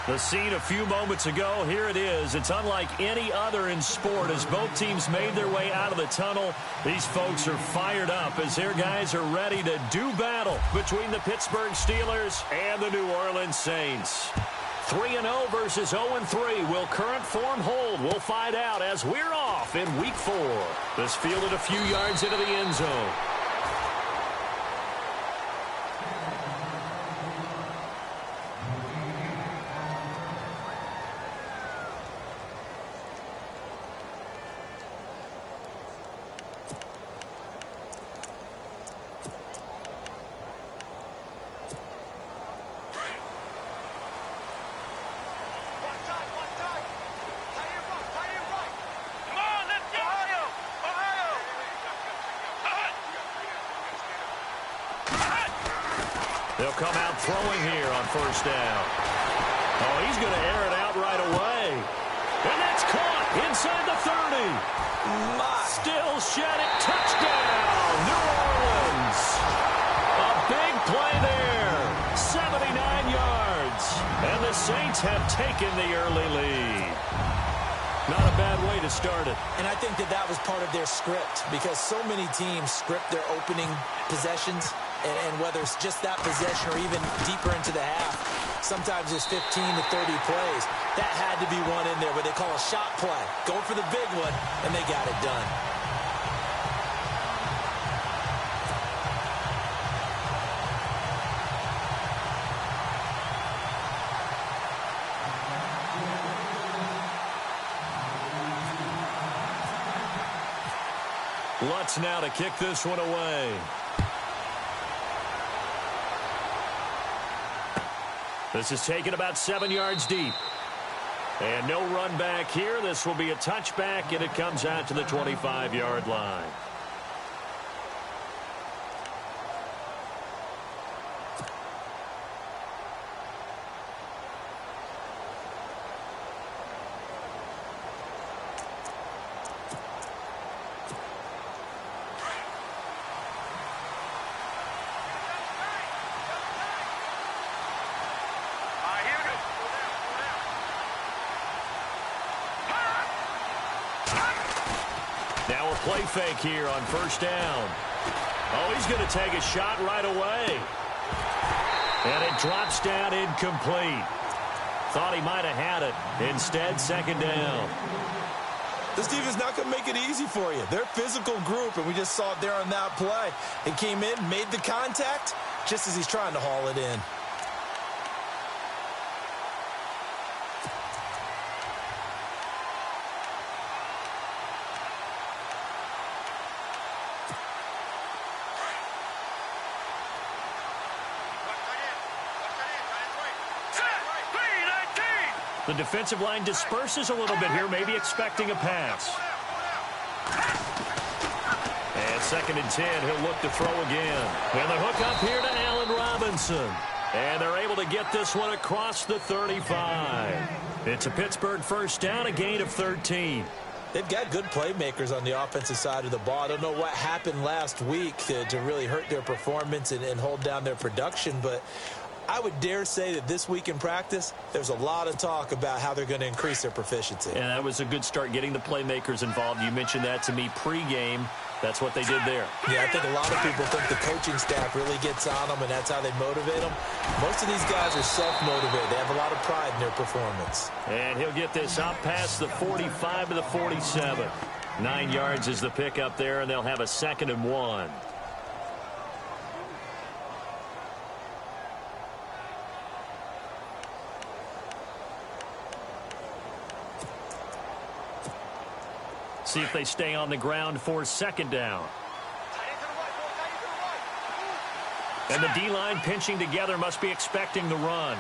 The scene a few moments ago, here it is. It's unlike any other in sport as both teams made their way out of the tunnel. These folks are fired up as their guys are ready to do battle between the Pittsburgh Steelers and the New Orleans Saints. 3-0 versus 0-3. Will current form hold? We'll find out as we're off in Week 4. This fielded a few yards into the end zone. They'll come out throwing here on first down. Oh, he's going to air it out right away. And that's caught inside the 30. Still shedding. Touchdown, New Orleans. A big play there. 79 yards. And the Saints have taken the early lead. Not a bad way to start it. And I think that was part of their script because so many teams script their opening possessions. And whether it's just that possession or even deeper into the half, sometimes it's 15 to 30 plays. That had to be one in there, what they call a shot play. Going for the big one, and they got it done. Lutz now to kick this one away. This is taken about 7 yards deep. And no run back here. This will be a touchback, and it comes out to the 25-yard line. Now a play fake here on first down. Oh, he's going to take a shot right away. And it drops down incomplete. Thought he might have had it. Instead, second down. This defense not going to make it easy for you. They're a physical group, and we just saw it there on that play. It came in, made the contact, just as he's trying to haul it in. The defensive line disperses a little bit here, maybe expecting a pass. And 2nd and 10, he'll look to throw again. And the hook up here to Allen Robinson. And they're able to get this one across the 35. It's a Pittsburgh first down, a gain of 13. They've got good playmakers on the offensive side of the ball. I don't know what happened last week to really hurt their performance and hold down their production, but I would dare say that this week in practice, there's a lot of talk about how they're going to increase their proficiency. And that was a good start getting the playmakers involved. You mentioned that to me pregame. That's what they did there. Yeah, I think a lot of people think the coaching staff really gets on them, and that's how they motivate them. Most of these guys are self-motivated. They have a lot of pride in their performance. And he'll get this out past the 45 to the 47. 9 yards is the pickup there, and they'll have a 2nd and 1. See if they stay on the ground for second down. And the D-line pinching together, must be expecting the run.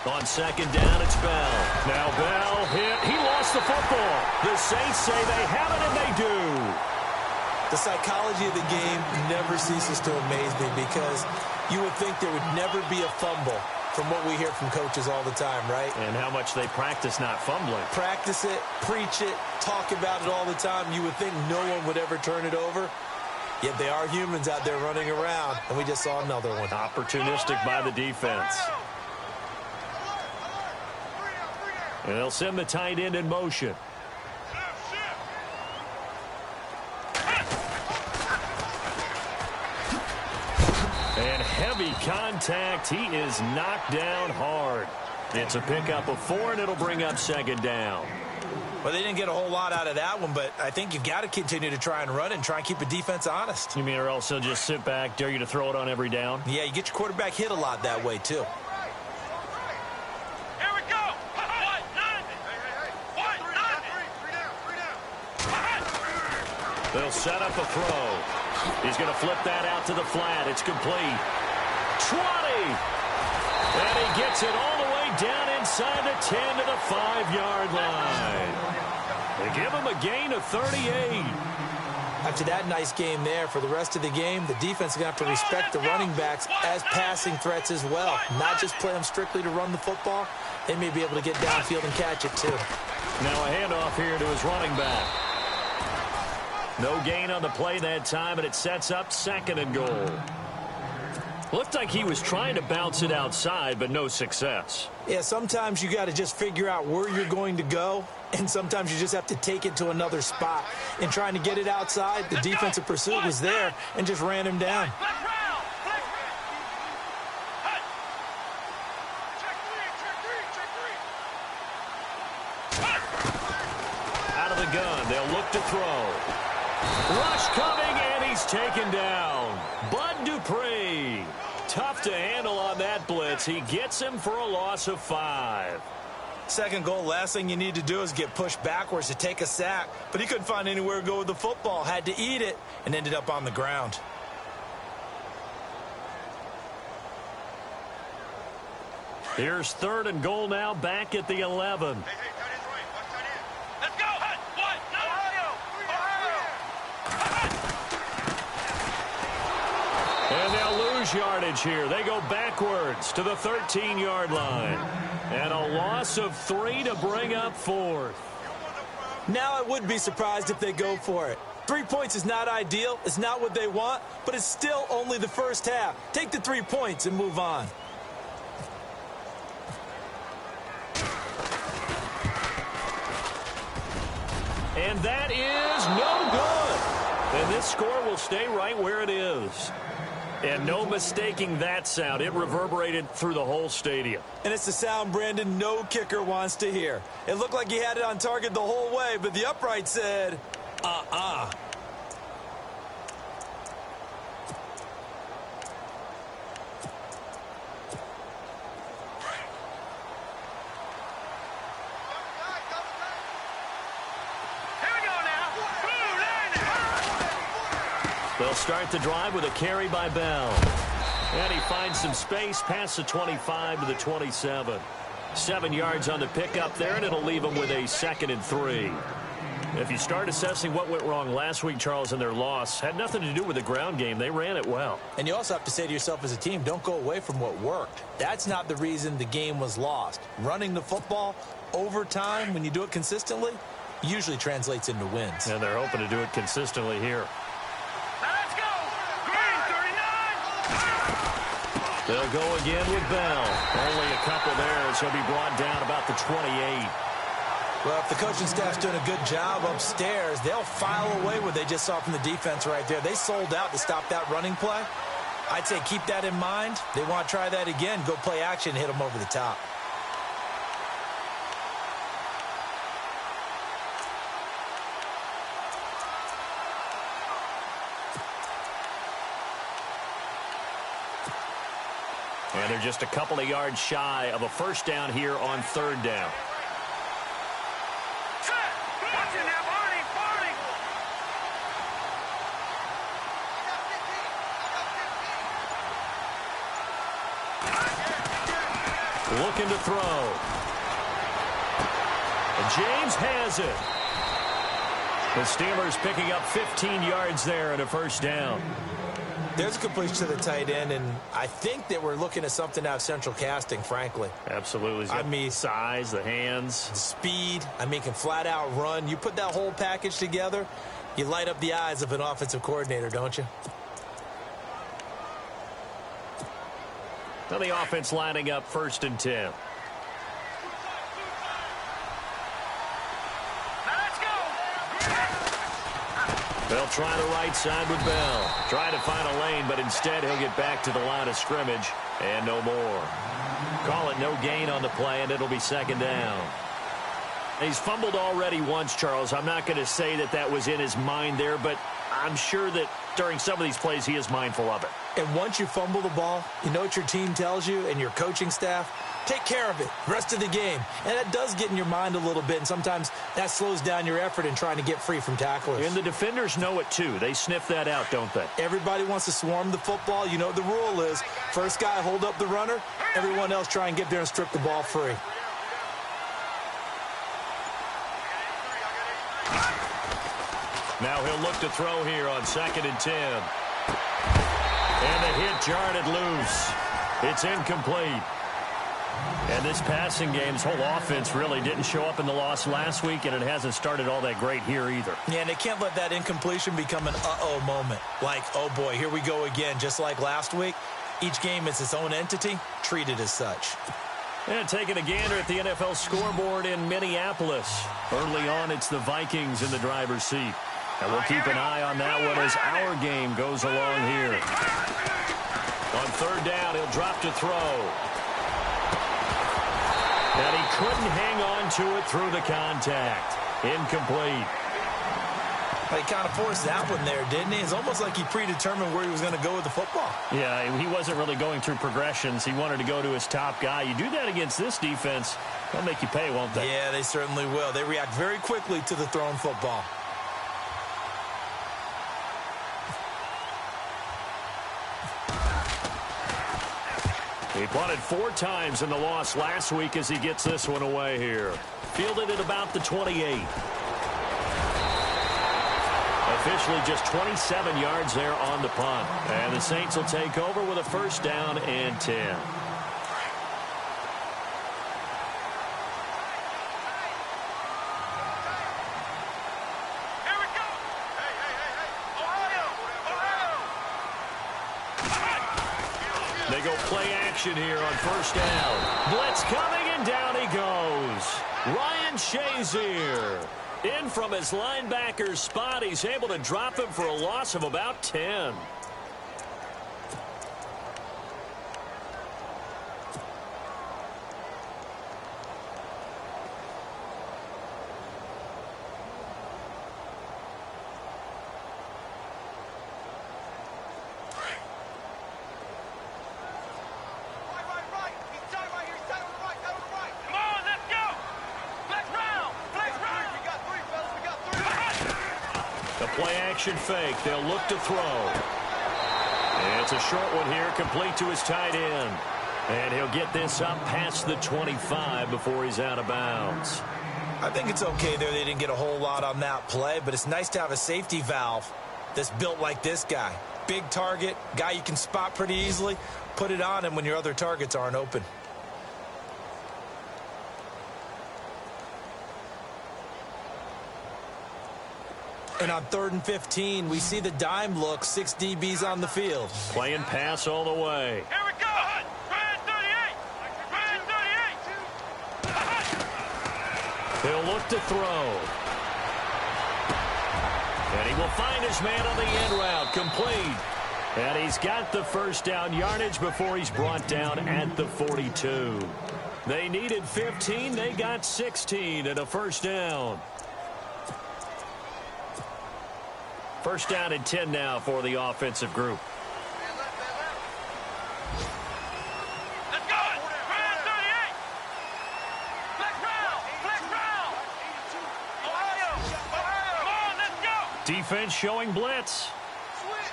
On second down, it's Bell. Now Bell hit. He lost the football. The Saints say they have it, and they do. The psychology of the game never ceases to amaze me because you would think there would never be a fumble from what we hear from coaches all the time, right? And how much they practice not fumbling. Practice it, preach it, talk about it all the time. You would think no one would ever turn it over. Yet they are humans out there running around, and we just saw another one. Opportunistic by the defense. And they'll send the tight end in motion. And heavy contact. He is knocked down hard. It's a pickup of 4, and it'll bring up second down. Well, they didn't get a whole lot out of that one, but I think you've got to continue to try and run and try and keep the defense honest. You mean or also just sit back, dare you to throw it on every down? Yeah, you get your quarterback hit a lot that way, too. Here we go. They'll set up a throw. He's going to flip that out to the flat. It's complete. 20. And he gets it all the way down inside the 10 to the 5-yard line. They give him a gain of 38. After that nice game there, for the rest of the game, the defense is going to have to respect the running backs as passing threats as well. Not just play them strictly to run the football. They may be able to get downfield and catch it, too. Now a handoff here to his running back. No gain on the play that time, and it sets up 2nd and goal. Looked like he was trying to bounce it outside, but no success. Yeah, sometimes you got to just figure out where you're going to go, and sometimes you just have to take it to another spot. In trying to get it outside, the defensive pursuit was there and just ran him down. Out of the gun, they'll look to throw. Rush coming, and he's taken down. Bud Dupree. Tough to handle on that blitz. He gets him for a loss of 5. 2nd goal, last thing you need to do is get pushed backwards to take a sack. But he couldn't find anywhere to go with the football. Had to eat it and ended up on the ground. Here's 3rd and goal now, back at the 11. Let's go. And they'll lose yardage here. They go backwards to the 13-yard line. And a loss of 3 to bring up 4th. Now I would be surprised if they go for it. 3 points is not ideal. It's not what they want, but it's still only the first half. Take the 3 points and move on. And that is no good. And this score will stay right where it is. And no mistaking that sound. It reverberated through the whole stadium. And it's the sound, Brandon, no kicker wants to hear. It looked like he had it on target the whole way, but the upright said, uh-uh. They'll start the drive with a carry by Bell. And he finds some space past the 25 to the 27. 7 yards on the pickup there, and it'll leave them with a 2nd and 3. If you start assessing what went wrong last week, Charles, in their loss, had nothing to do with the ground game. They ran it well. And you also have to say to yourself as a team, don't go away from what worked. That's not the reason the game was lost. Running the football over time, when you do it consistently, usually translates into wins. And they're hoping to do it consistently here. They'll go again with Bell. Only a couple there, so he'll be brought down about the 28. Well, if the coaching staff's doing a good job upstairs, they'll file away what they just saw from the defense right there. They sold out to stop that running play. I'd say keep that in mind. They want to try that again. Go play action, hit them over the top. And they're just a couple of yards shy of a first down here on 3rd down. Looking to throw. And James has it. The Steelers picking up 15 yards there and a first down. There's a completion to the tight end, and I think that we're looking at something out of Central Casting, frankly. Absolutely. I mean, size, the hands. Speed. I mean, can flat out run. You put that whole package together, you light up the eyes of an offensive coordinator, don't you? Now the offense lining up 1st and 10. They'll try the right side with Bell. Try to find a lane, but instead he'll get back to the line of scrimmage and no more. Call it no gain on the play, and it'll be second down. He's fumbled already once, Charles. I'm not going to say that that was in his mind there, but I'm sure that during some of these plays he is mindful of it. And once you fumble the ball, you know what your team tells you and your coaching staff? Take care of it rest of the game. And that does get in your mind a little bit, and sometimes that slows down your effort in trying to get free from tacklers. And the defenders know it too. They sniff that out, don't they? Everybody wants to swarm the football. You know what the rule is. First guy hold up the runner. Everyone else try and get there and strip the ball free. Now he'll look to throw here on 2nd and 10. And the hit jarred it loose. It's incomplete. And this passing game's whole offense really didn't show up in the loss last week, and it hasn't started all that great here either. Yeah, and they can't let that incompletion become an uh-oh moment. Like, oh boy, here we go again, just like last week. Each game is its own entity, treated as such. And taking a gander at the NFL scoreboard in Minneapolis. Early on, it's the Vikings in the driver's seat. And we'll keep an eye on that one as our game goes along here. On 3rd down, he'll drop to throw. And he couldn't hang on to it through the contact. Incomplete. He kind of forced that one there, didn't he? It's almost like he predetermined where he was going to go with the football. Yeah, he wasn't really going through progressions. He wanted to go to his top guy. You do that against this defense, they'll make you pay, won't they? Yeah, they certainly will. They react very quickly to the thrown football. He punted 4 times in the loss last week as he gets this one away here. Fielded at about the 28. Officially just 27 yards there on the punt. And the Saints will take over with a 1st down and 10. They go play action here on 1st down. Blitz coming, and down he goes. Ryan Shazier. In from his linebacker's spot. He's able to drop him for a loss of about 10. Play-action fake. They'll look to throw. And it's a short one here, complete to his tight end. And he'll get this up past the 25 before he's out of bounds. I think it's okay there. They didn't get a whole lot on that play, but it's nice to have a safety valve that's built like this guy. Big target, guy you can spot pretty easily. Put it on him when your other targets aren't open. And on 3rd and 15, we see the dime look, 6 DBs on the field. Playing pass all the way. Here we go. Brand 38. Brand 38. He'll look to throw. And he will find his man on the end route, complete. And he's got the 1st down yardage before he's brought down at the 42. They needed 15. They got 16 and a 1st down. 1st down and 10 now for the offensive group. Let's go. Brand 38. Flex round. Flex round. Ohio. Come on, let's go. Defense showing blitz. Switch.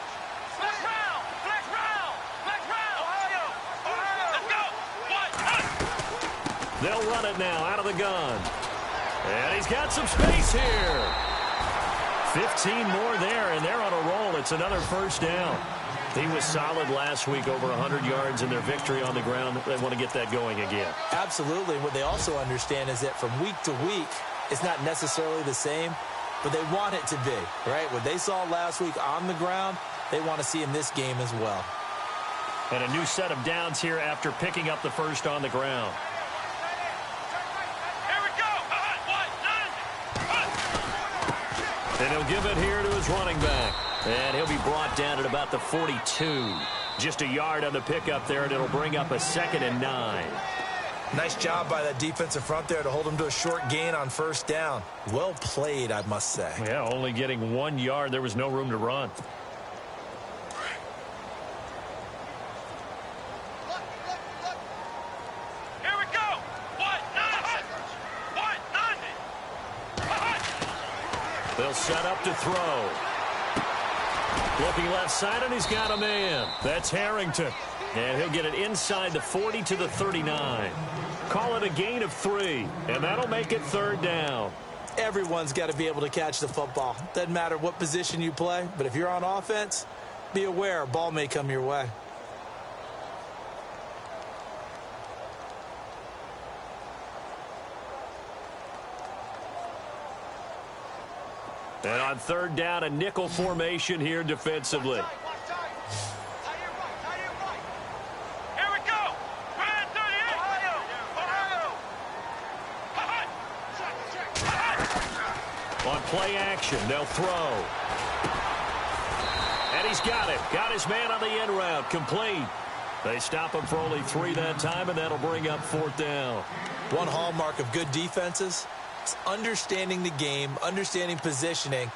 Flex round. Flex round. Flex round. Ohio. Let's go. They'll run it now out of the gun. And he's got some space here. 15 more there, and they're on a roll. It's another 1st down. He was solid last week, over 100 yards in their victory on the ground. They want to get that going again. Absolutely. What they also understand is that from week to week, it's not necessarily the same, but they want it to be, right? What they saw last week on the ground, they want to see in this game as well. And a new set of downs here after picking up the 1st on the ground. And he'll give it here to his running back. And he'll be brought down at about the 42. Just a yard on the pickup there, and it'll bring up a 2nd and 9. Nice job by that defensive front there to hold him to a short gain on first down. Well played, I must say. Yeah, only getting 1 yard. There was no room to run. Here we go. What nonsense? What nonsense? They'll set up to throw. Looking left side, and he's got a man. That's Harrington. And he'll get it inside the 40 to the 39. Call it a gain of 3, and that'll make it 3rd down. Everyone's got to be able to catch the football. Doesn't matter what position you play, but if you're on offense, be aware a ball may come your way. And on 3rd down, a nickel formation here defensively. Here we go. Brand 38. Ohio. On play action, they'll throw. And he's got it. Got his man on the end route. Complete. They stop him for only 3 that time, and that'll bring up 4th down. One hallmark of good defenses, it's understanding the game, understanding positioning,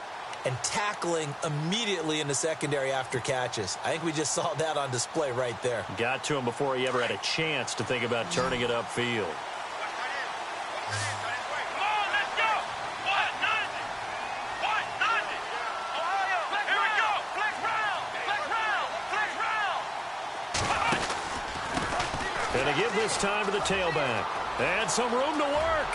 and tackling immediately in the secondary after catches. I think we just saw that on display right there. Got to him before he ever had a chance to think about turning it upfield. Come on, let's go. What nonsense? What nonsense? Ohio. Here we go. Flex round. Flex round. Flex round. And they give this time to the tailback. And some room to work.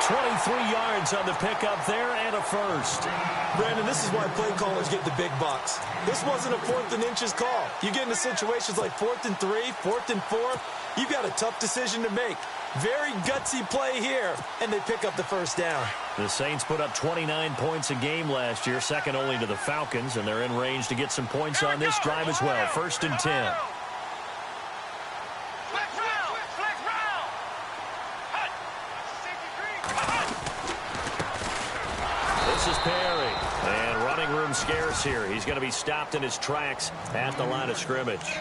23 yards on the pickup there and a first. Brandon, this is why play callers get the big bucks. This wasn't a 4th and inches call. You get into situations like 4th and 3, 4th and 4. You've got a tough decision to make. Very gutsy play here, and they pick up the first down. The Saints put up 29 points a game last year, second only to the Falcons, and they're in range to get some points on this drive as well. 1st and 10. This is Perry, and running room scarce here. He's going to be stopped in his tracks at the line of scrimmage.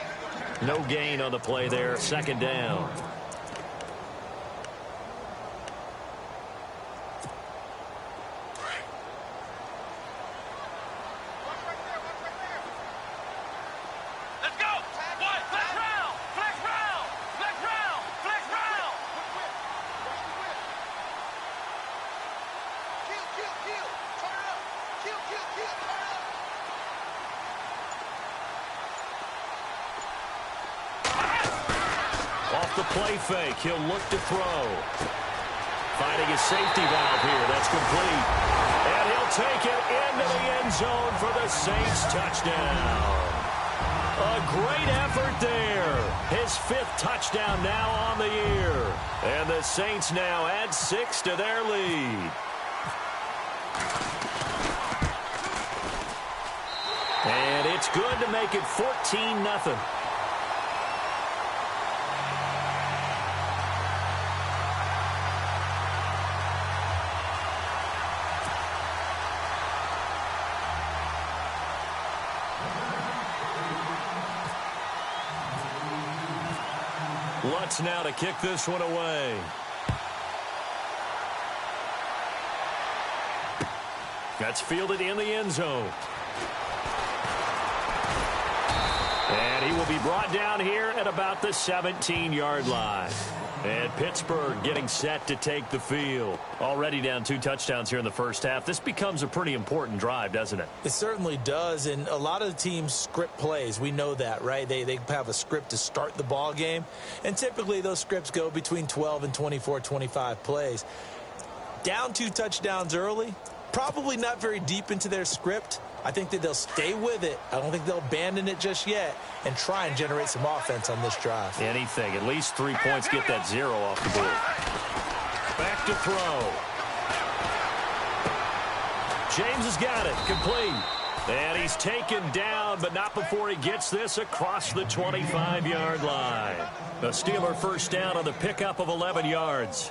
No gain on the play there, 2nd down. Let's go. What? Flex round. Flex round. Flex round. Flex round. Kill. Turn it up. Kill. Turn it up. Off the play fake, he'll look to throw. Finding his safety valve here, that's complete. And he'll take it into the end zone for the Saints touchdown. A great effort there. His 5th touchdown now on the year. And the Saints now add 6 to their lead. And it's good to make it 14-0. Lutz now to kick this one away. That's fielded in the end zone. And he will be brought down here at about the 17-yard line. And Pittsburgh getting set to take the field. Already down 2 touchdowns here in the first half. This becomes a pretty important drive, doesn't it? It certainly does, and a lot of the teams script plays. We know that, right? They have a script to start the ball game, and typically those scripts go between 12 and 24, 25 plays. Down 2 touchdowns early, probably not very deep into their script. I think that they'll stay with it. I don't think they'll abandon it just yet and try and generate some offense on this drive. Anything. At least 3 points, get that 0 off the board. Back to throw. James has got it. Complete. And he's taken down, but not before he gets this across the 25-yard line. A Steeler first down. 1st down on the pickup of 11 yards.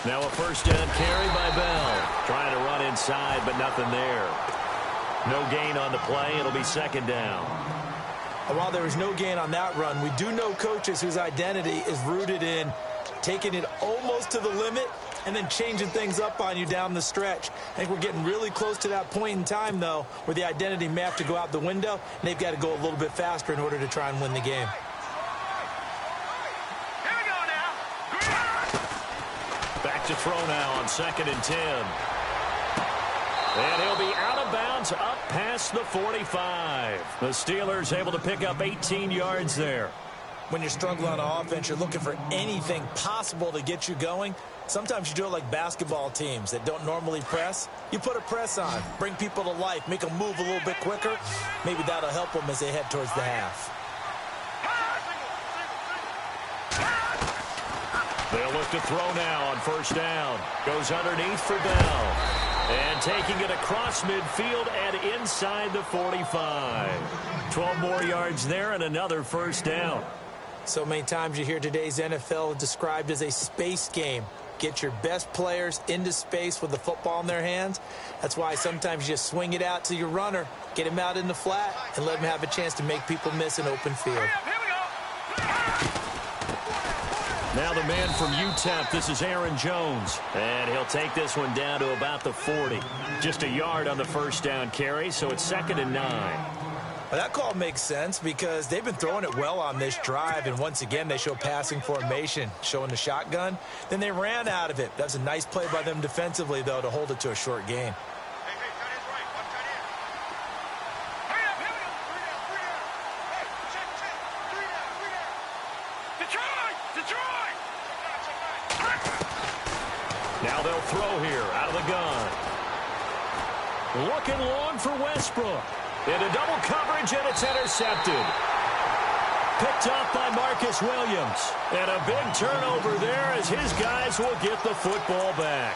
Now a first down carry by Bell. Trying to run inside, but nothing there. No gain on the play. It'll be second down. While there was no gain on that run, we do know coaches whose identity is rooted in taking it almost to the limit and then changing things up on you down the stretch. I think we're getting really close to that point in time, though, where the identity may have to go out the window, and they've got to go a little bit faster in order to try and win the game. Here we go now. Back to throw now on 2nd and 10. And he'll be out of bounds up past the 45. The Steelers able to pick up 18 yards there. When you're struggling on offense, you're looking for anything possible to get you going. Sometimes you do it like basketball teams that don't normally press. You put a press on, bring people to life, make them move a little bit quicker. Maybe that'll help them as they head towards the half. They'll look to throw now on first down. Goes underneath for Bell. And taking it across midfield and inside the 45. 12 more yards there and another first down. So many times you hear today's NFL described as a space game. Get your best players into space with the football in their hands. That's why sometimes you just swing it out to your runner, get him out in the flat, and let him have a chance to make people miss an open field. Now the man from UTEP, this is Aaron Jones. And he'll take this one down to about the 40. Just a yard on the first down carry, so it's 2nd and 9. Well, that call makes sense because they've been throwing it well on this drive, and once again they show passing formation, showing the shotgun. Then they ran out of it. That's a nice play by them defensively, though, to hold it to a short gain. Now they'll throw here out of the gun. Looking long for Westbrook. Into double coverage, and it's intercepted. Picked up by Marcus Williams. And a big turnover there as his guys will get the football back.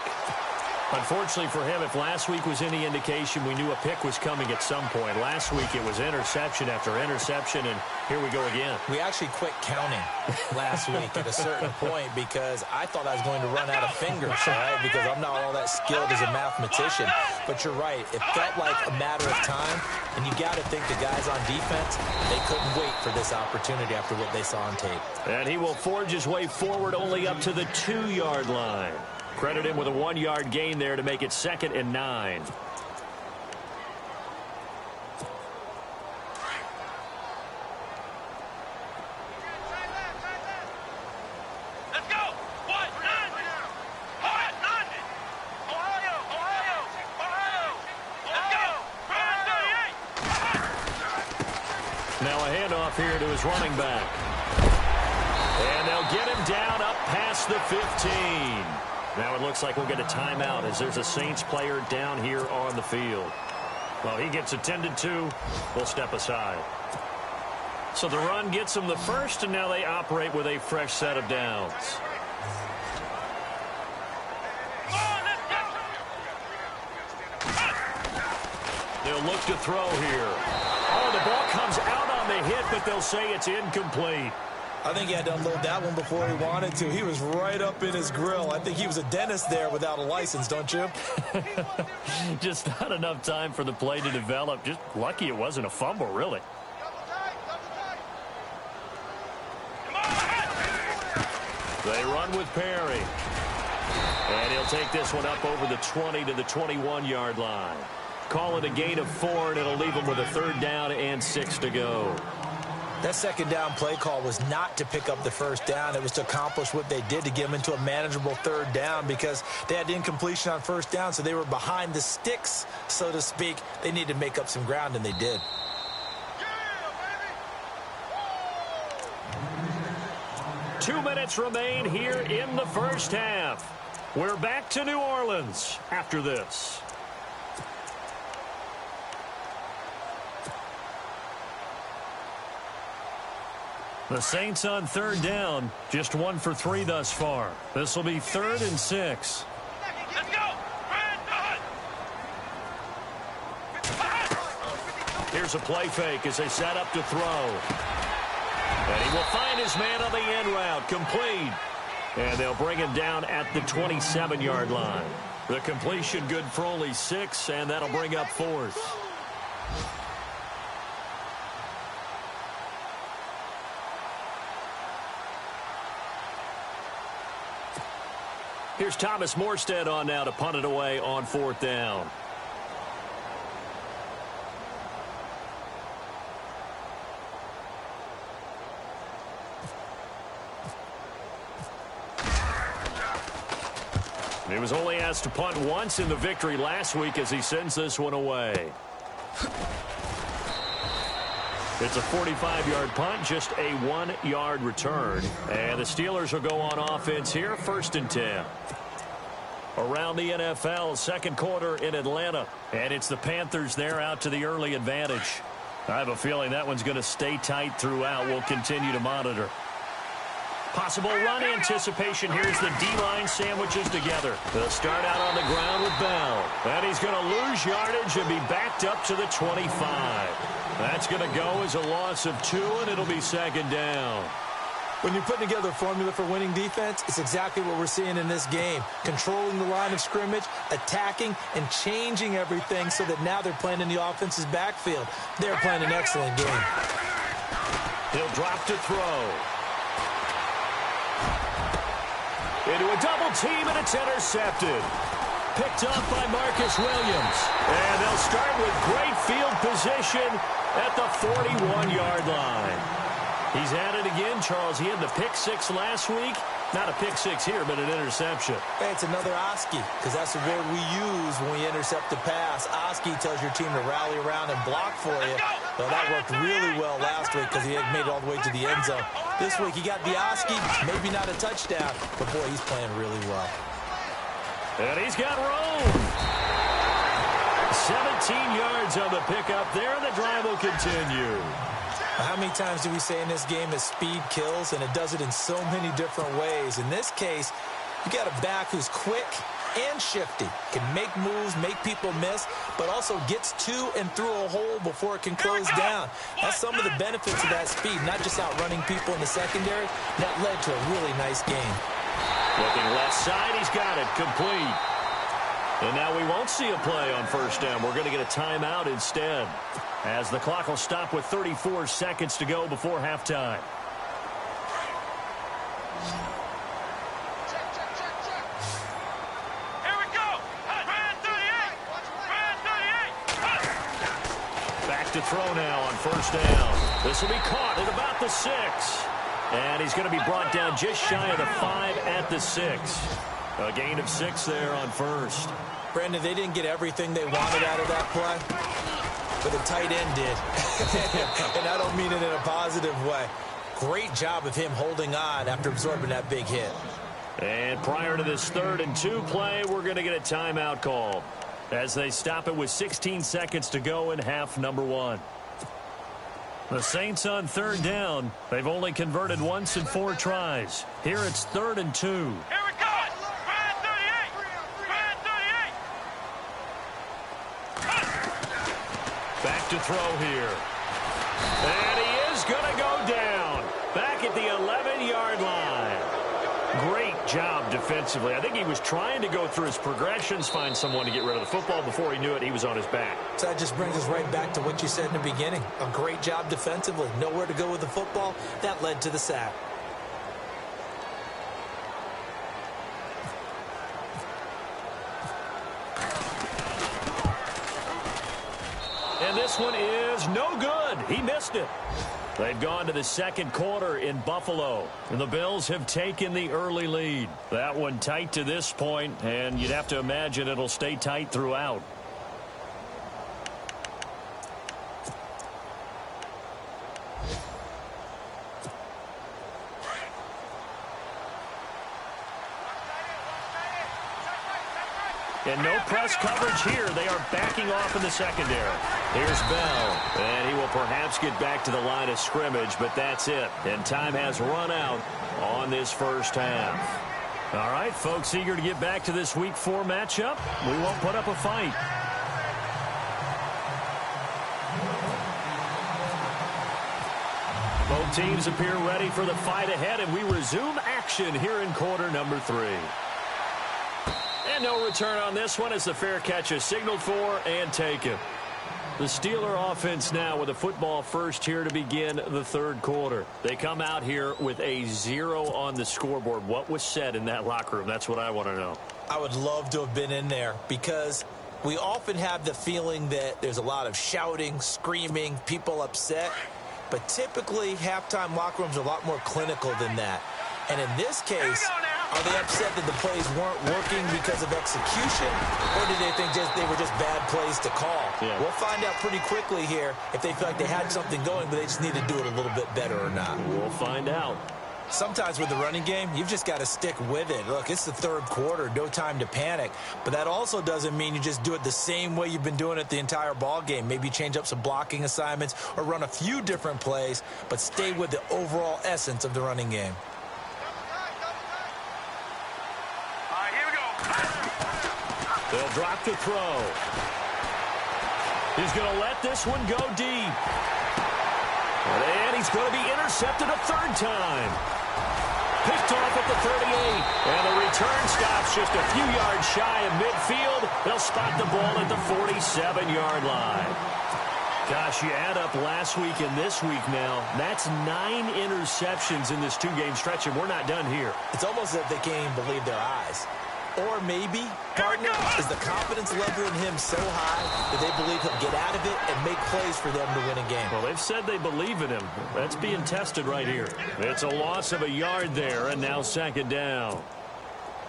Unfortunately for him, if last week was any indication, we knew a pick was coming at some point. Last week it was interception after interception, and here we go again. We actually quit counting last week at a certain point because I thought I was going to run out of fingers, right? Because I'm not all that skilled as a mathematician. But you're right. It felt like a matter of time, and you got to think the guys on defense, they couldn't wait for this opportunity after what they saw on tape. And he will forge his way forward only up to the 2-yard line. Credit him with a 1-yard gain there to make it 2nd and 9. Let's go. What? 90. What? 90. Ohio. Let's go. 38. Now a handoff here to his running back. And they'll get him down up past the 15. Now it looks like we'll get a timeout as there's a Saints player down here on the field. Well, he gets attended to. We'll step aside. So the run gets them the first, and now they operate with a fresh set of downs. They'll look to throw here. Oh, the ball comes out on the hit, but they'll say it's incomplete. I think he had to unload that one before he wanted to. He was right up in his grill. I think he was a dentist there without a license, don't you? Just not enough time for the play to develop. Just lucky it wasn't a fumble, really. They run with Perry. And he'll take this one up over the 20 to the 21-yard line. Call it a gain of 4, and it'll leave them with a 3rd down and 6 to go. That 2nd down play call was not to pick up the 1st down. It was to accomplish what they did to get them into a manageable 3rd down because they had incompletion on 1st down, so they were behind the sticks, so to speak. They needed to make up some ground, and they did. Yeah, 2 minutes remain here in the first half. We're back to New Orleans after this. The Saints on 3rd down, just 1 for 3 thus far. This will be 3rd and 6. Let's go. Here's a play fake as they set up to throw. And he will find his man on the end route, complete. And they'll bring him down at the 27-yard line. The completion good for only 6, and that'll bring up 4th. Here's Thomas Morstead on now to punt it away on 4th down. He was only asked to punt once in the victory last week as he sends this one away. It's a 45-yard punt, just a 1-yard return. And the Steelers will go on offense here, 1st and 10. Around the NFL, second quarter in Atlanta. And it's the Panthers there out to the early advantage. I have a feeling that one's going to stay tight throughout. We'll continue to monitor. Possible run anticipation. Here's the D-line sandwiches together. They'll start out on the ground with Bell. And he's going to lose yardage and be backed up to the 25. That's going to go as a loss of 2, and it'll be 2nd down. When you're putting together a formula for winning defense, it's exactly what we're seeing in this game. Controlling the line of scrimmage, attacking, and changing everything so that now they're playing in the offense's backfield. They're playing an excellent game. He'll drop to throw. Into a double team, and it's intercepted. Picked up by Marcus Williams. And they'll start with great field position at the 41-yard line. He's at it again, Charles. He had the pick 6 last week. Not a pick 6 here, but an interception. Hey, it's another Oski, because that's the word we use when we intercept the pass. Oski tells your team to rally around and block for you. Well, that worked really well last week because he had made it all the way to the end zone. This week, he got the Oski, maybe not a touchdown, but boy, he's playing really well. And he's got room. 17 yards on the pickup there, and the drive will continue. How many times do we say in this game that speed kills, and it does it in so many different ways? In this case, you got a back who's quick and shifty, can make moves, make people miss, but also gets to and through a hole before it can close down. That's some of the benefits of that speed, not just outrunning people in the secondary. That led to a really nice game. Looking left side, he's got it, complete. And now we won't see a play on 1st down. We're going to get a timeout instead, as the clock will stop with 34 seconds to go before halftime. Here we go. Brand 38. Brand 38. Back to throw now on 1st down. This will be caught at about the 6. And he's going to be brought down just shy of the 5 at the 6. A gain of 6 there on 1st. Brandon, they didn't get everything they wanted out of that play, but the tight end did. And I don't mean it in a positive way. Great job of him holding on after absorbing that big hit. And prior to this 3rd and 2 play, we're going to get a timeout call as they stop it with 16 seconds to go in half number 1. The Saints on 3rd down. They've only converted once in 4 tries. Here it's 3rd and 2. Here we go. Brand 38. Brand 38. Back to throw here. And he is going to go down. Back at the 11-yard line. Great job defensively. I think he was trying to go through his progressions, find someone to get rid of the football. Before he knew it, he was on his back. So that just brings us right back to what you said in the beginning. A great job defensively. Nowhere to go with the football. That led to the sack. And this one is no good. He missed it. They've gone to the second quarter in Buffalo, and the Bills have taken the early lead. That one tight to this point, and you'd have to imagine it'll stay tight throughout. And no press coverage here. They are backing off in the secondary. Here's Bell, and he will perhaps get back to the line of scrimmage, but that's it. And time has run out on this first half. All right, folks, eager to get back to this Week 4 matchup. We won't put up a fight. Both teams appear ready for the fight ahead, and we resume action action here in quarter number 3. And no return on this one as the fair catch is signaled for and taken. The Steeler offense now with a football first here to begin the third quarter. They come out here with a 0 on the scoreboard. What was said in that locker room? That's what I want to know. I would love to have been in there because we often have the feeling that there's a lot of shouting, screaming, people upset. But typically, halftime locker rooms are a lot more clinical than that. And in this case, are they upset that the plays weren't working because of execution, or did they think they were just bad plays to call? Yeah. We'll find out pretty quickly here if they feel like they had something going, but they just need to do it a little bit better or not. We'll find out. Sometimes with the running game, you've just got to stick with it. Look, it's the third quarter, no time to panic. But that also doesn't mean you just do it the same way you've been doing it the entire ball game. Maybe change up some blocking assignments or run a few different plays, but stay with the overall essence of the running game. They'll drop the throw. He's going to let this one go deep. And he's going to be intercepted a third time. Picked off at the 38. And the return stops just a few yards shy of midfield. They'll spot the ball at the 47-yard line. Gosh, you add up last week and this week now. That's 9 interceptions in this two-game stretch, and we're not done here. It's almost as if they can't even believe their eyes. Or maybe, partner, is the confidence level in him so high that they believe he'll get out of it and make plays for them to win a game. Well, they've said they believe in him. That's being tested right here. It's a loss of a yard there, and now second down.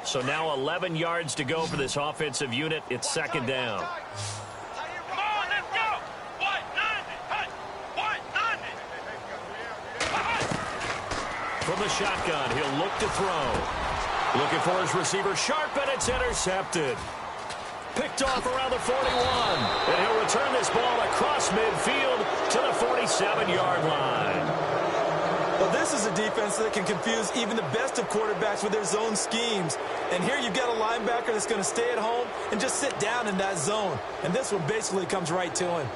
So now 11 yards to go for this offensive unit. It's second down. Come on, let's go. 190. From the shotgun, he'll look to throw. Looking for his receiver sharp, and it's intercepted. Picked off around the 41. And he'll return this ball across midfield to the 47-yard line. Well, this is a defense that can confuse even the best of quarterbacks with their zone schemes. And here you've got a linebacker that's going to stay at home and just sit down in that zone. And this one basically comes right to him.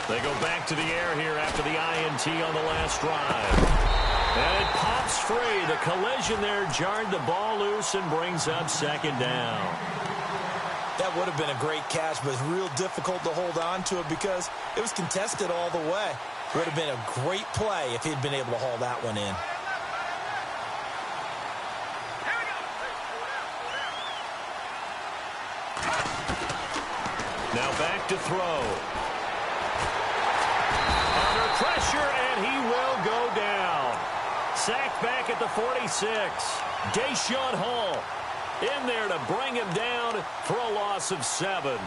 They go back to the air here after the INT on the last drive. And it pops free. The collision there jarred the ball loose and brings up second down. That would have been a great catch, but it's real difficult to hold on to it because it was contested all the way. Would have been a great play if he'd been able to haul that one in. Now back to throw. Under pressure, and he will go down. Sacked back at the 46. Deshaun Hall in there to bring him down for a loss of 7.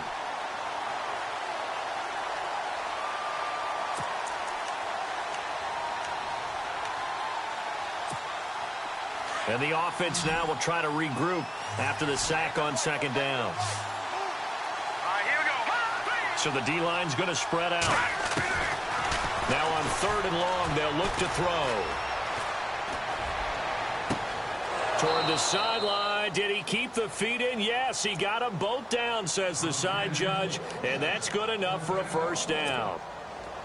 And the offense now will try to regroup after the sack on second down. So the D-line's going to spread out. Now on third and long, they'll look to throw. Toward the sideline. Did he keep the feet in? Yes, he got them both down, says the side judge. And that's good enough for a first down.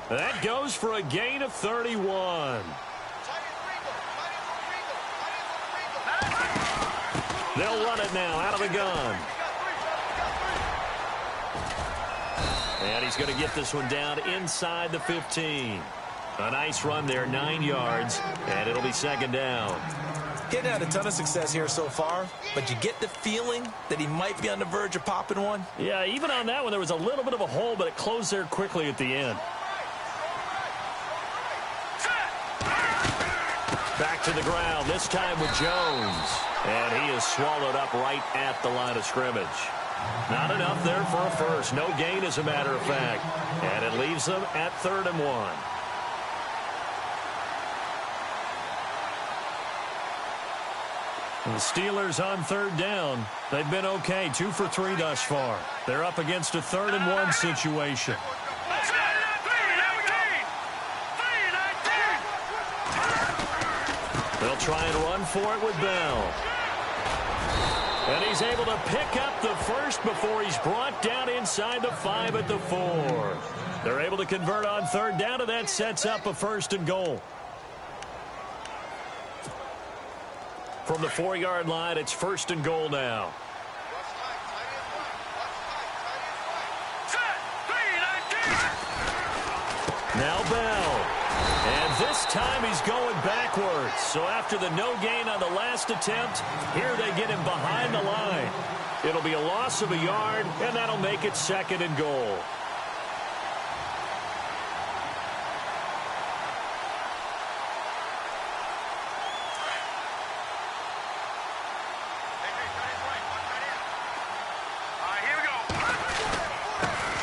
That goes for a gain of 31. They'll run it now out of the gun. And he's going to get this one down inside the 15. A nice run there, 9 yards, and it'll be second down. Getting had a ton of success here so far, but you get the feeling that he might be on the verge of popping one. Yeah, even on that one, there was a little bit of a hole, but it closed there quickly at the end. Back to the ground, this time with Jones. And he is swallowed up right at the line of scrimmage. Not enough there for a first. No gain, as a matter of fact. And it leaves them at 3rd and 1. The Steelers on third down. They've been okay, 2 for 3 thus far. They're up against a 3rd and 1 situation. They'll try and run for it with Bell. And he's able to pick up the first before he's brought down inside the 5 at the 4. They're able to convert on third down, and that sets up a 1st and goal. From the 4-yard line, it's 1st and goal now. Now Bell. And this time he's going backwards. So after the no gain on the last attempt, here they get him behind the line. It'll be a loss of a yard, and that'll make it 2nd and goal.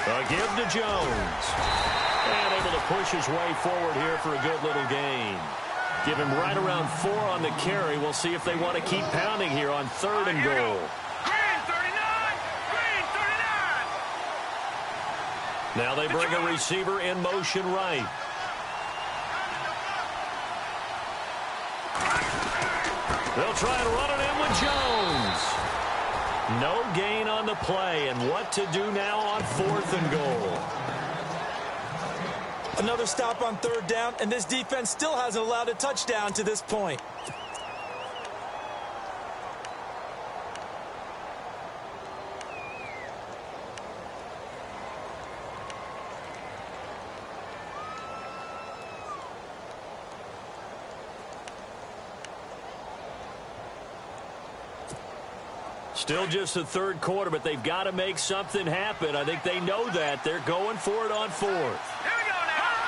A give to Jones. And able to push his way forward here for a good little gain. Give him right around 4 on the carry. We'll see if they want to keep pounding here on 3rd and goal. Green 39! Green 39! Now they bring a receiver in motion right. They'll try and run it in with Jones. No gain on the play, and what to do now on 4th and goal. Another stop on third down, and this defense still hasn't allowed a touchdown to this point. Still just the 3rd quarter, but they've got to make something happen. I think they know that. They're going for it on 4th. Here we go now!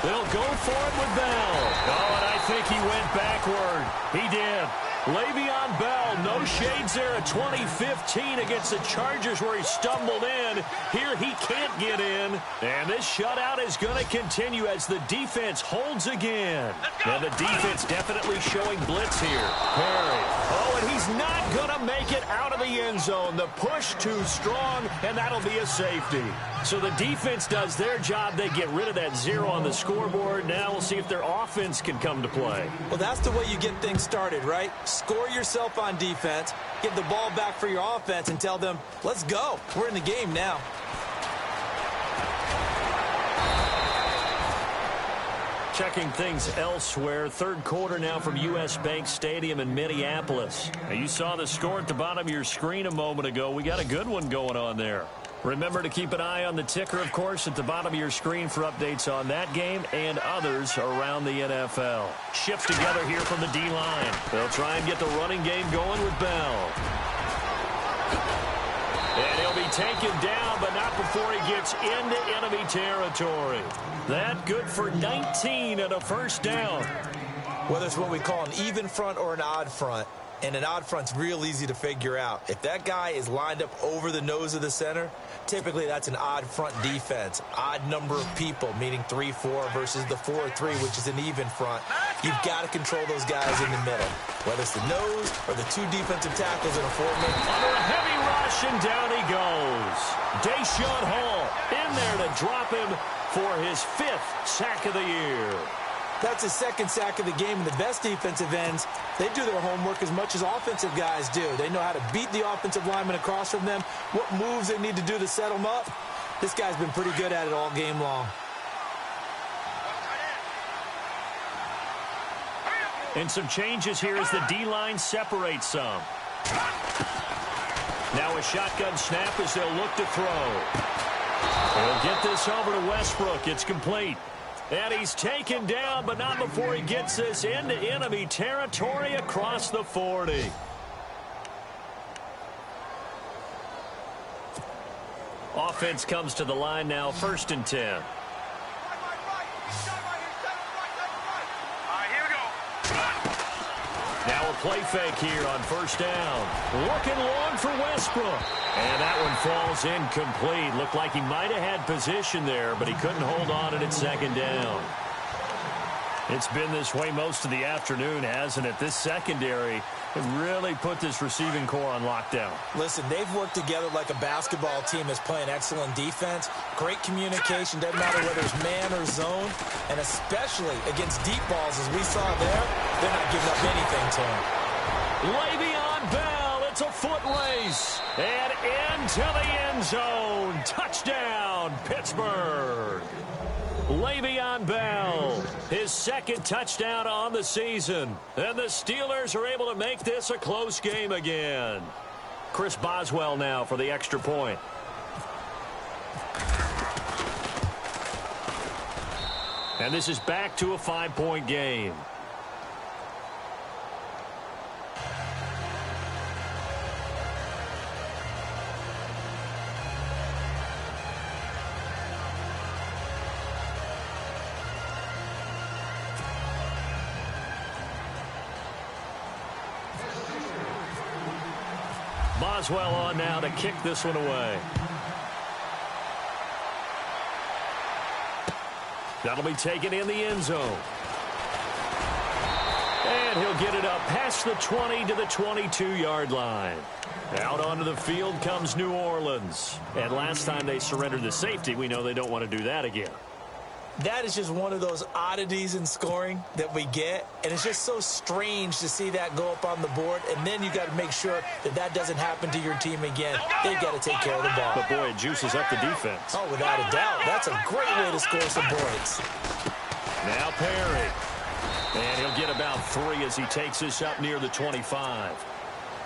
They'll go for it with Bell. Oh, and I think he went backward. He did. Le'Veon Bell, no shades there at 2015 against the Chargers where he stumbled in. Here he can't get in. And this shutout is going to continue as the defense holds again. And the defense definitely showing blitz here. Perry. Oh, and he's not going to make it out of the end zone. The push too strong, and that'll be a safety. So the defense does their job. They get rid of that 0 on the scoreboard. Now we'll see if their offense can come to play. Well, that's the way you get things started, right? Score yourself on defense, get the ball back for your offense, and tell them, let's go. We're in the game now. Checking things elsewhere. 3rd quarter now from U.S. Bank Stadium in Minneapolis. Now, you saw the score at the bottom of your screen a moment ago. We got a good one going on there. Remember to keep an eye on the ticker, of course, at the bottom of your screen for updates on that game and others around the NFL. Shift together here from the D-line. They'll try and get the running game going with Bell. And he'll be taken down, but not before he gets into enemy territory. That good for 19 and a 1st down. Whether it's what we call an even front or an odd front, and an odd front's real easy to figure out. If that guy is lined up over the nose of the center, typically that's an odd front defense. Odd number of people, meaning 3-4 versus the 4-3, which is an even front. You've got to control those guys in the middle, whether it's the nose or the 2 defensive tackles in a 4-man. Under a heavy rush, and down he goes. Deshaun Hall in there to drop him for his 5th sack of the year. That's his 2nd sack of the game, and the best defensive ends, they do their homework as much as offensive guys do. They know how to beat the offensive lineman across from them, what moves they need to do to set them up. This guy's been pretty good at it all game long. And some changes here as the D-line separates some. Now a shotgun snap as they'll look to throw. They'll get this over to Westbrook. It's complete. And he's taken down, but not before he gets this into enemy territory across the 40. Offense comes to the line now, 1st and 10. Now a play fake here on 1st down. Looking long for Westbrook. And that one falls incomplete. Looked like he might have had position there, but he couldn't hold on, and it's 2nd down. It's been this way most of the afternoon, hasn't it? This secondary really put this receiving core on lockdown. Listen, they've worked together like a basketball team that's playing excellent defense. Great communication, doesn't matter whether it's man or zone. And especially against deep balls, as we saw there, they're not giving up anything to him. Le'Veon Bell, it's a foot race. And into the end zone. Touchdown, Pittsburgh. Le'Veon Bell, his second touchdown on the season. And the Steelers are able to make this a close game again. Chris Boswell now for the extra point. And this is back to a 5-point game. Boswell on now to kick this one away. That'll be taken in the end zone. And he'll get it up past the 20 to the 22-yard line. Out onto the field comes New Orleans. And last time they surrendered the safety, we know they don't want to do that again. That is just one of those oddities in scoring that we get, and it's just so strange to see that go up on the board, and then you got to make sure that that doesn't happen to your team again. They've got to take care of the ball. But, boy, it juices up the defense. Oh, without a doubt. That's a great way to score some points. Now Perry. And he'll get about 3 as he takes this up near the 25.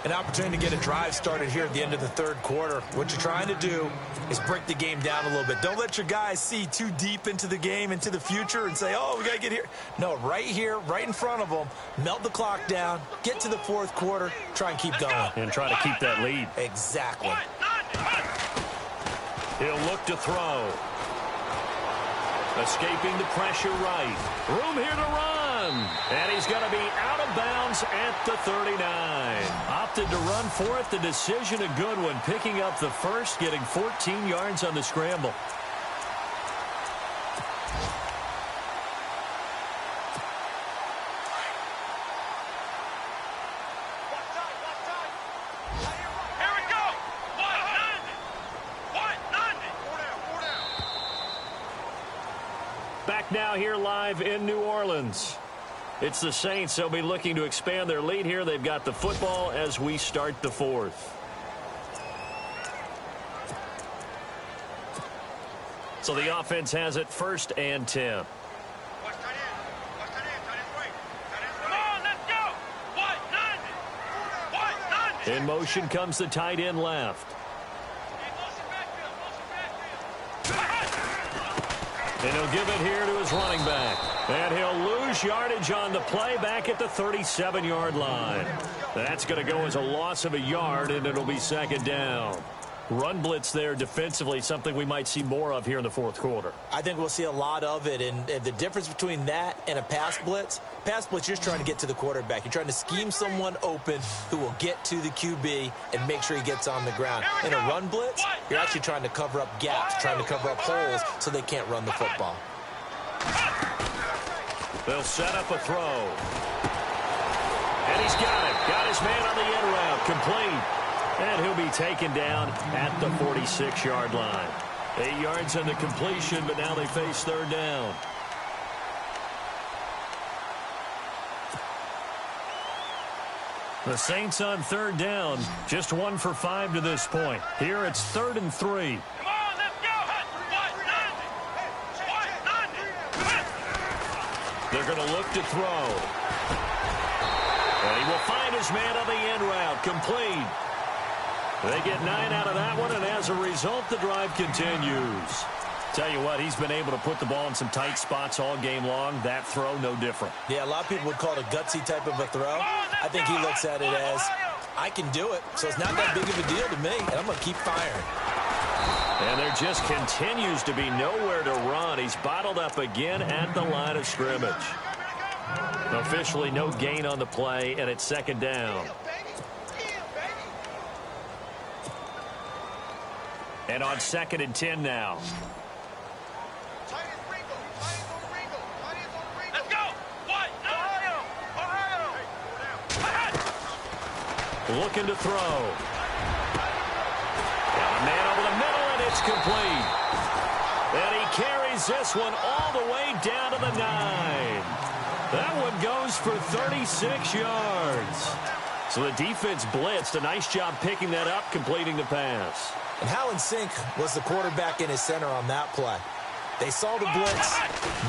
An opportunity to get a drive started here at the end of the third quarter. What you're trying to do is break the game down a little bit. Don't let your guys see too deep into the game, into the future, and say, oh, we got to get here. No, right here, right in front of them, melt the clock down, get to the fourth quarter, try and keep going. And try to keep that lead. Exactly. He'll look to throw. Escaping the pressure right. Room here to run. And he's going to be out of bounds at the 39. Opted to run for it. The decision a good one. Picking up the first, getting 14 yards on the scramble. Here we go. 190. 190. Back now here live in New Orleans. It's the Saints. They'll be looking to expand their lead here. They've got the football as we start the fourth. So the offense has it 1st and 10. Come on, let's go. 190. 190. In motion comes the tight end left. And he'll give it here to his running back. And he'll lose yardage on the play back at the 37-yard line. That's going to go as a loss of a yard, and it'll be 2nd down. Run blitz there defensively, something we might see more of here in the fourth quarter. I think we'll see a lot of it, and the difference between that and a pass blitz, you're just trying to get to the quarterback. You're trying to scheme someone open who will get to the QB and make sure he gets on the ground. In a run blitz, you're actually trying to cover up gaps, trying to cover up holes so they can't run the football. They'll set up a throw. And he's got it. Got his man on the end route. Complete. And he'll be taken down at the 46-yard line. 8 yards on the completion, but now they face 3rd down. The Saints on 3rd down, just 1 for 5 to this point. Here it's 3rd and 3. Come on, let's go. 190. 190. They're going to look to throw. And he will find his man on the end route. Complete. They get 9 out of that one, and as a result, the drive continues. Tell you what, he's been able to put the ball in some tight spots all game long. That throw, no different. Yeah, a lot of people would call it a gutsy type of a throw. I think he looks at it as, I can do it, so it's not that big of a deal to me, and I'm going to keep firing. And there just continues to be nowhere to run. He's bottled up again at the line of scrimmage. Officially no gain on the play, and it's 2nd down. And on 2nd and 10 now. Let's go. Looking to throw. Got a man over the middle, and it's complete. And he carries this one all the way down to the 9. That one goes for 36 yards. So the defense blitzed. A nice job picking that up, completing the pass. And how in sync was the quarterback and his center on that play? They saw the blitz,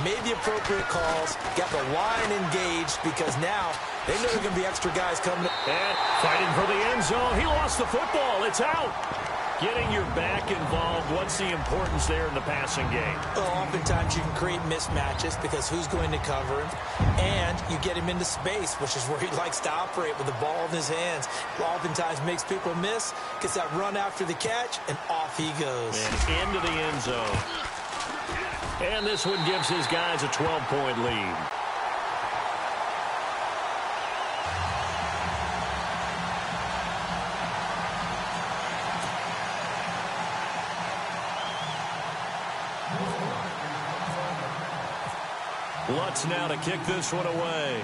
made the appropriate calls, got the line engaged because now they know there are going to be extra guys coming. And fighting for the end zone. He lost the football. It's out. Getting your back involved, what's the importance there in the passing game? Well, oftentimes you can create mismatches because who's going to cover him, and you get him into space, which is where he likes to operate with the ball in his hands. Oftentimes makes people miss, gets that run after the catch, and off he goes. And into the end zone. And this one gives his guys a 12-point lead. Lutz now to kick this one away.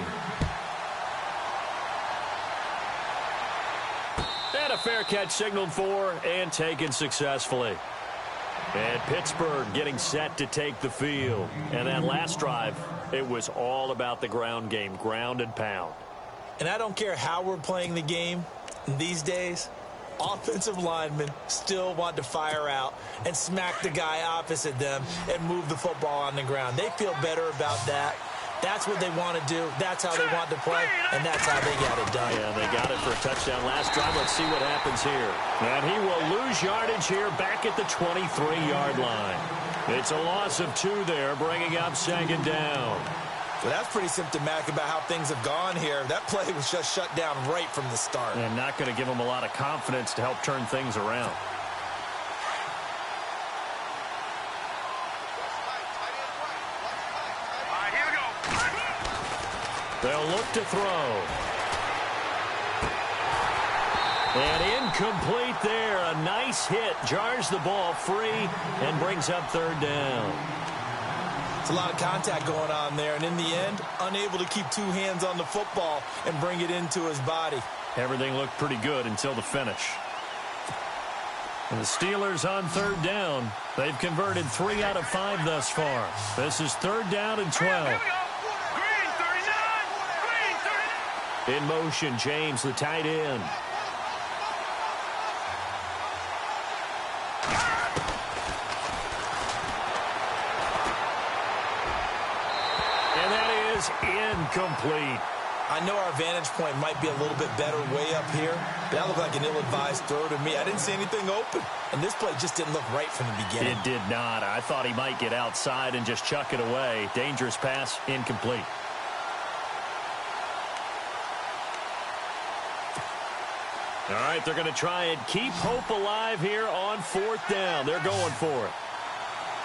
And a fair catch signaled for and taken successfully. And Pittsburgh getting set to take the field. And that last drive, it was all about the ground game, ground and pound. And I don't care how we're playing the game these days, offensive linemen still want to fire out and smack the guy opposite them and move the football on the ground. They feel better about that. That's what they want to do. That's how they want to play, and that's how they got it done. Yeah, they got it for a touchdown last drive. Let's see what happens here. And he will lose yardage here back at the 23-yard line. It's a loss of 2 there, bringing up second down. Well, that's pretty symptomatic about how things have gone here. That play was just shut down right from the start. And not going to give them a lot of confidence to help turn things around. They'll look to throw. And incomplete there. A nice hit. Jars the ball free and brings up third down. It's a lot of contact going on there. And in the end, unable to keep 2 hands on the football and bring it into his body. Everything looked pretty good until the finish. And the Steelers on third down. They've converted 3 out of 5 thus far. This is third down and 12. In motion, James, the tight end. And that is incomplete. I know our vantage point might be a little bit better way up here, but that looked like an ill-advised throw to me. I didn't see anything open, and this play just didn't look right from the beginning. It did not. I thought he might get outside and just chuck it away. Dangerous pass, incomplete. All right, they're going to try and keep hope alive here on 4th down. They're going for it.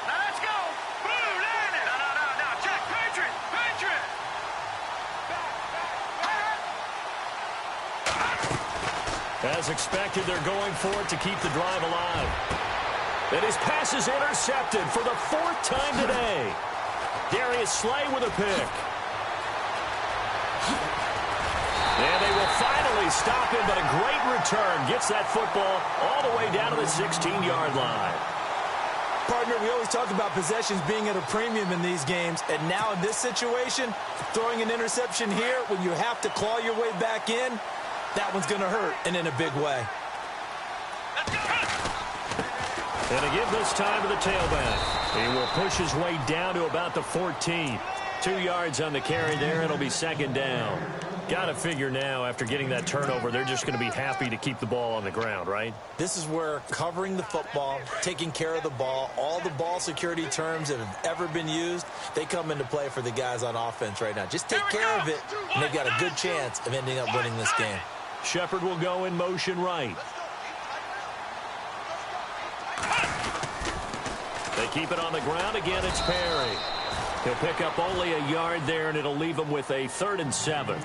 Now let's go. Blue, land it. No. Check. Patriot. As expected, they're going for it to keep the drive alive. And his pass is intercepted for the 4th time today. Darius Slay with a pick. And they will finally stop him, but a great return. Gets that football all the way down to the 16-yard line. Partner, we always talk about possessions being at a premium in these games, and now in this situation, throwing an interception here when you have to claw your way back in, that one's going to hurt, and in a big way. And to give this time to the tailback. He will push his way down to about the 14. 2 yards on the carry there. It'll be second down. Got to figure now, after getting that turnover, they're just going to be happy to keep the ball on the ground, right? This is where covering the football, taking care of the ball, all the ball security terms that have ever been used, they come into play for the guys on offense right now. Just take care of it, and they've got a good chance of ending up winning this game. Shepard will go in motion right. They keep it on the ground. Again, it's Perry. He'll pick up only a yard there, and it'll leave them with a 3rd and 7.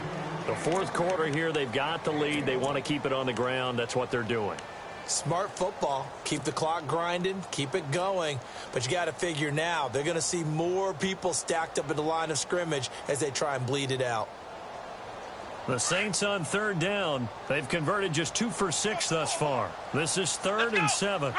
The 4th quarter here, they've got the lead. They want to keep it on the ground. That's what they're doing. Smart football. Keep the clock grinding. Keep it going. But you got to figure now, they're going to see more people stacked up at the line of scrimmage as they try and bleed it out. The Saints on third down. They've converted just 2 for 6 thus far. This is 3rd and 7.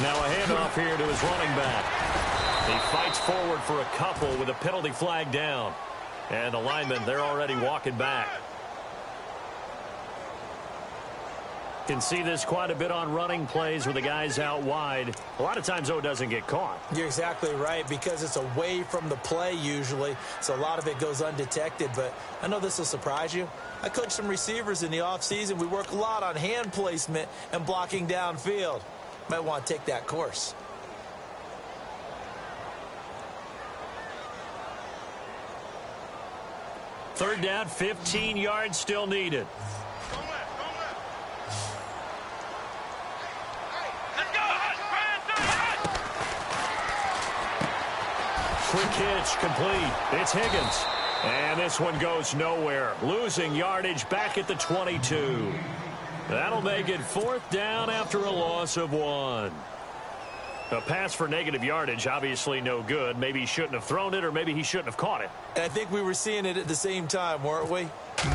Now a handoff here to his running back. He fights forward for a couple with a penalty flag down. And the linemen, they're already walking back. Can see this quite a bit on running plays where the guy's out wide. A lot of times, though, it doesn't get caught. You're exactly right, because it's away from the play usually, so a lot of it goes undetected. But I know this will surprise you. I coach some receivers in the offseason. We work a lot on hand placement and blocking downfield. Might want to take that course. Third down, 15 yards still needed. Quick hitch, complete. It's Higgins. And this one goes nowhere. Losing yardage back at the 22. That'll make it 4th down after a loss of 1. A pass for negative yardage, obviously no good. Maybe he shouldn't have thrown it, or maybe he shouldn't have caught it. And I think we were seeing it at the same time, weren't we?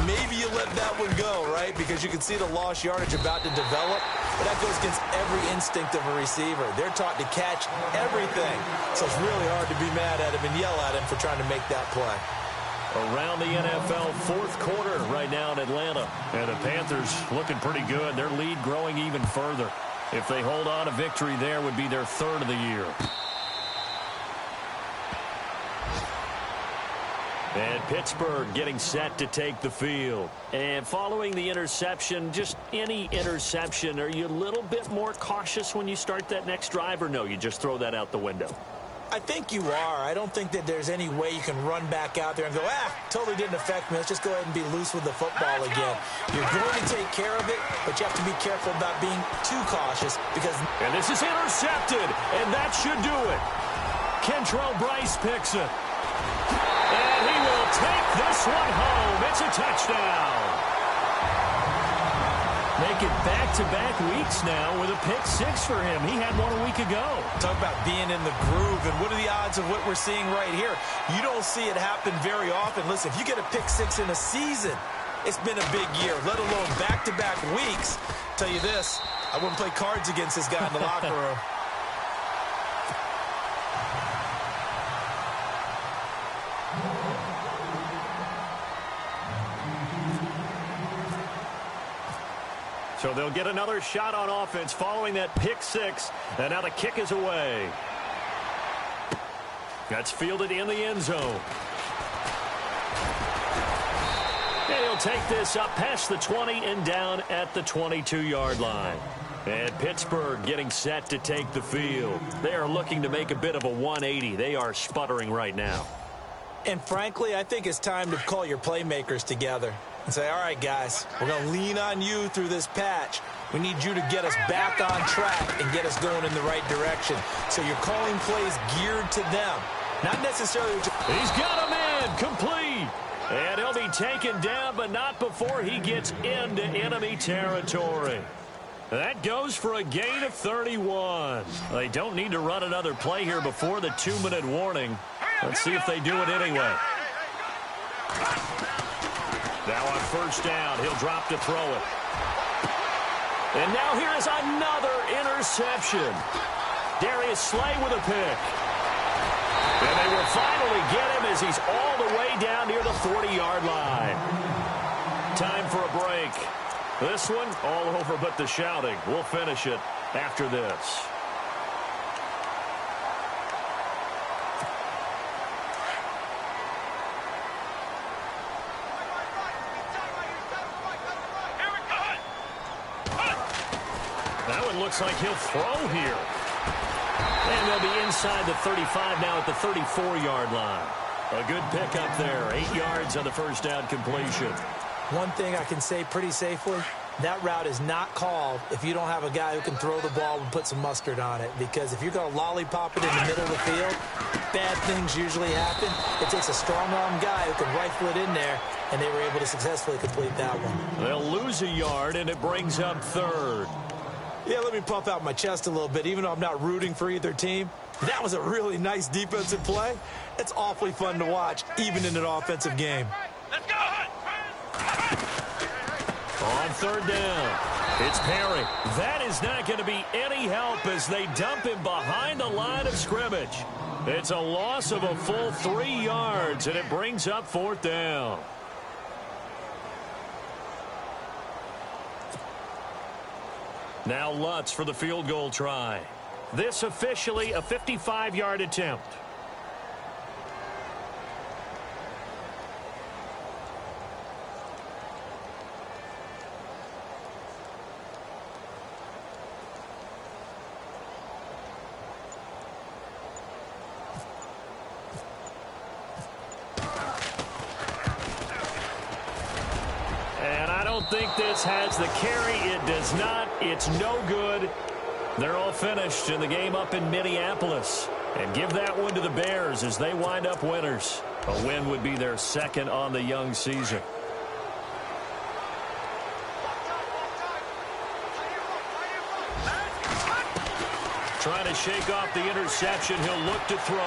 Maybe you let that one go, right? Because you can see the lost yardage about to develop. But that goes against every instinct of a receiver. They're taught to catch everything. So it's really hard to be mad at him and yell at him for trying to make that play. Around the NFL, 4th quarter right now in Atlanta. And the Panthers looking pretty good. Their lead growing even further. If they hold on, a victory there would be their 3rd of the year. And Pittsburgh getting set to take the field. And following the interception, just any interception, are you a little bit more cautious when you start that next drive, or no, you just throw that out the window? I think you are. I don't think that there's any way you can run back out there and go, totally didn't affect me. Let's just go ahead and be loose with the football again. You're going to take care of it, but you have to be careful about being too cautious because... And this is intercepted, and that should do it. Kentrell Bryce picks it. And he will take this one home. It's a touchdown. Make it back-to-back weeks now with a pick 6 for him. He had one a week ago. Talk about being in the groove, and what are the odds of what we're seeing right here? You don't see it happen very often. Listen, if you get a pick 6 in a season, it's been a big year, let alone back-to-back weeks. Tell you this, I wouldn't play cards against this guy in the locker room. So they'll get another shot on offense following that pick 6. And now the kick is away. That's fielded in the end zone. And he'll take this up past the 20 and down at the 22-yard line. And Pittsburgh getting set to take the field. They are looking to make a bit of a 180. They are sputtering right now. And frankly, I think it's time to call your playmakers together and say, all right, guys, we're going to lean on you through this patch. We need you to get us back on track and get us going in the right direction. So you're calling plays geared to them. Not necessarily... He's got a man complete. And he'll be taken down, but not before he gets into enemy territory. That goes for a gain of 31. They don't need to run another play here before the 2-minute warning. Let's see if they do it anyway. Now on first down, he'll drop to throw it. And now here is another interception. Darius Slay with a pick. And they will finally get him as he's all the way down near the 40-yard line. Time for a break. This one all over but the shouting. We'll finish it after this. That one looks like he'll throw here. And they'll be inside the 35 now at the 34-yard line. A good pick up there. 8 yards on the first down completion. One thing I can say pretty safely, that route is not called if you don't have a guy who can throw the ball and put some mustard on it. Because if you're going to lollipop it in the middle of the field, bad things usually happen. It takes a strong-arm guy who can rifle it in there, and they were able to successfully complete that one. They'll lose a yard, and it brings up third. Yeah, let me puff out my chest a little bit, even though I'm not rooting for either team. That was a really nice defensive play. It's awfully fun to watch, even in an offensive game. Let's go! On third down, it's Perry. That is not going to be any help as they dump him behind the line of scrimmage. It's a loss of a full 3 yards, and it brings up fourth down. Now Lutz for the field goal try. This officially a 55-yard attempt. I don't think this has the carry. It does not. It's no good. They're all finished in the game up in Minneapolis. And give that one to the Bears as they wind up winners. A win would be their second on the young season. Trying to shake off the interception. He'll look to throw.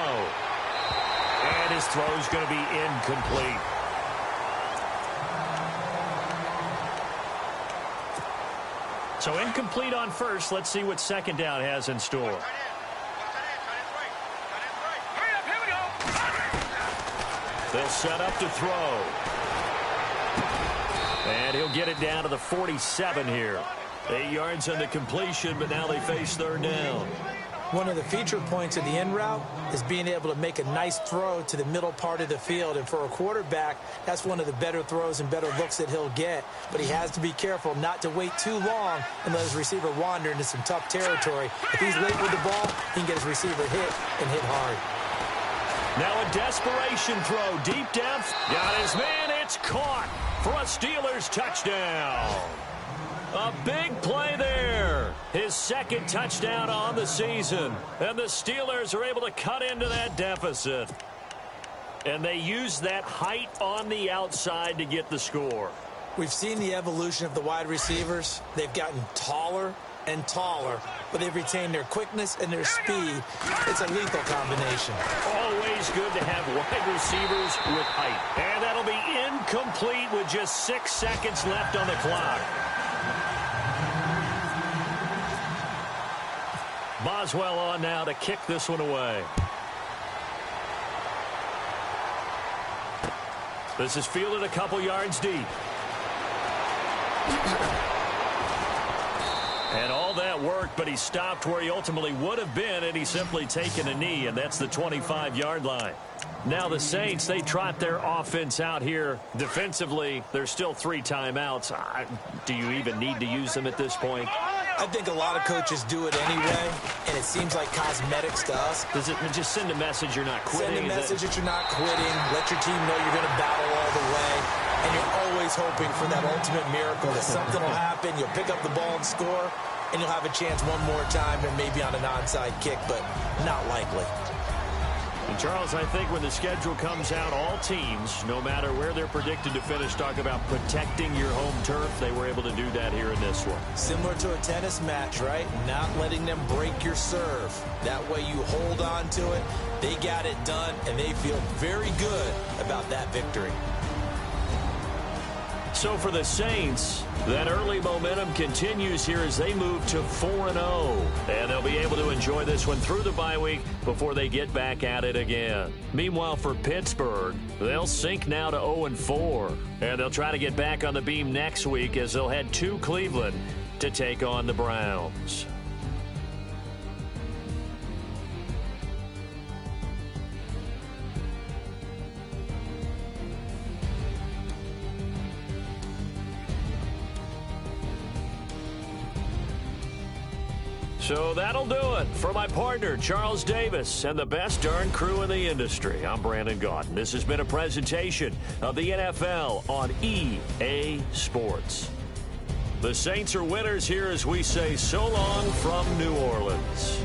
And his throw's going to be incomplete. So incomplete on first. Let's see what second down has in store. They'll set up to throw. And he'll get it down to the 47 here. 8 yards on the completion, but now they face third down. One of the feature points of the in route is being able to make a nice throw to the middle part of the field. And for a quarterback, that's one of the better throws and better looks that he'll get. But he has to be careful not to wait too long and let his receiver wander into some tough territory. If he's late with the ball, he can get his receiver hit and hit hard. Now a desperation throw deep down. Got his man. It's caught for a Steelers touchdown. A big play there. His second touchdown on the season. And the Steelers are able to cut into that deficit. And they use that height on the outside to get the score. We've seen the evolution of the wide receivers. They've gotten taller and taller, but they've retained their quickness and their speed. It's a lethal combination. Always good to have wide receivers with height. And that'll be incomplete with just 6 seconds left on the clock. Boswell on now to kick this one away. This is fielded a couple yards deep. And all that worked, but he stopped where he ultimately would have been, and he's simply taken a knee, and that's the 25-yard line. Now the Saints, they trot their offense out here defensively. There's still 3 timeouts. Do you even need to use them at this point? I think a lot of coaches do it anyway, and it seems like cosmetics to us. Does it just send a message you're not quitting? Send a message that you're not quitting. Let your team know you're going to battle all the way. And you're always hoping for that ultimate miracle that something will happen. You'll pick up the ball and score, and you'll have a chance one more time and maybe on an onside kick, but not likely. And Charles, I think when the schedule comes out, all teams, no matter where they're predicted to finish, talk about protecting your home turf. They were able to do that here in this one. Similar to a tennis match, right? Not letting them break your serve. That way you hold on to it. They got it done, and they feel very good about that victory. So for the Saints, that early momentum continues here as they move to 4-0. And they'll be able to enjoy this one through the bye week before they get back at it again. Meanwhile, for Pittsburgh, they'll sink now to 0-4. And they'll try to get back on the beam next week as they'll head to Cleveland to take on the Browns. So that'll do it for my partner, Charles Davis, and the best darn crew in the industry. I'm Brandon Gaudin. This has been a presentation of the NFL on EA Sports. The Saints are winners here as we say so long from New Orleans.